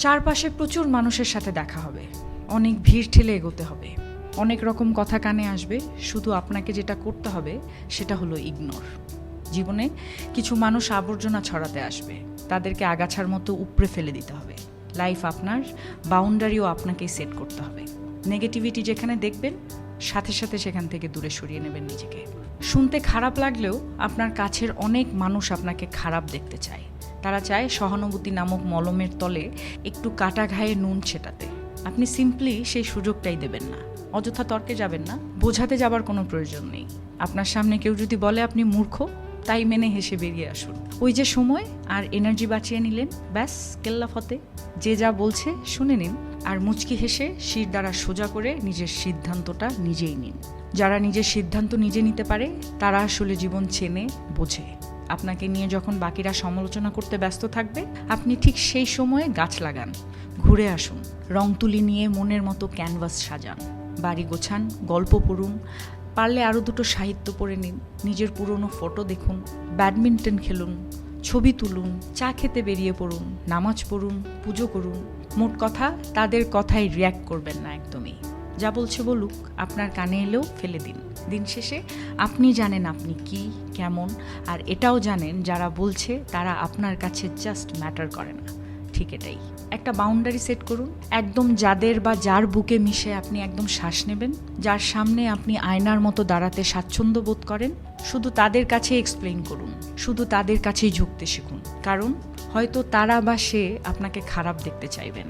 চারপাশে প্রচুর মানুষের সাথে দেখা হবে, অনেক ভিড় ঠেলে এগোতে হবে, অনেক রকম কথা কানে আসবে। শুধু আপনাকে যেটা করতে হবে সেটা হলো ইগনোর। জীবনে কিছু মানুষ আবর্জনা ছড়াতে আসবে, তাদেরকে আগাছার মতো উপড়ে ফেলে দিতে হবে। লাইফ আপনার, বাউন্ডারিও আপনাকেই সেট করতে হবে। নেগেটিভিটি যেখানে দেখবেন সাথে সাথে সেখান থেকে দূরে সরিয়ে নেবেন নিজেকে। শুনতে খারাপ লাগলেও আপনার কাছের অনেক মানুষ আপনাকে খারাপ দেখতে চায়। তারা চায় সহানুভূতি নামক মলমের তলে একটু কাটা ঘায়ে নুন ছেটাতে। আপনি সিম্পলি সেই সুযোগটাই দেবেন না। অযথা তর্কে যাবেন না, বোঝাতে যাবার কোনো প্রয়োজন নেই। আপনার সামনে কেউ যদি বলে আপনি মূর্খ, তাই মেনে হেসে বেরিয়ে আসুন। ওই যে সময় আর এনার্জি বাঁচিয়ে নিলেন, ব্যাস কেল্লা ফতে। যে যা বলছে শুনে নিন, আর মুচকি হেসে শির দ্বারা সোজা করে নিজের সিদ্ধান্তটা নিজেই নিন। যারা নিজের সিদ্ধান্ত নিজে নিতে পারে তারা আসলে জীবন চেনে, বোঝে। আপনাকে নিয়ে যখন বাকিরা সমালোচনা করতে ব্যস্ত থাকবে, আপনি ঠিক সেই সময়ে গাছ লাগান, ঘুরে আসুন, রং তুলি নিয়ে মনের মতো ক্যানভাস সাজান, বাড়ি গোছান, গল্প পড়ুন, পারলে আরও দুটো সাহিত্য পড়ে নিন, নিজের পুরনো ফটো দেখুন, ব্যাডমিন্টন খেলুন, ছবি তুলুন, চা খেতে বেরিয়ে পড়ুন, নামাজ পড়ুন, পুজো করুন। মোট কথা, তাদের কথায় রিয়্যাক্ট করবেন না একদমই। যা বলছে বলুক, আপনার কানে এলেও ফেলে দিন। দিন শেষে আপনি জানেন আপনি কি, কেমন, আর এটাও জানেন যারা বলছে তারা আপনার কাছে জাস্ট ম্যাটার করে না। ঠিক এটাই। একটা বাউন্ডারি সেট করুন, একদম যাদের বা যার বুকে মিশে আপনি একদম শ্বাস নেবেন, যার সামনে আপনি আয়নার মতো দাঁড়াতে স্বাচ্ছন্দ্য বোধ করেন, শুধু তাদের কাছে এক্সপ্লেইন করুন, শুধু তাদের কাছেই ঝুঁকতে শিখুন। কারণ হয়তো তারা বা সে আপনাকে খারাপ দেখতে চাইবেন।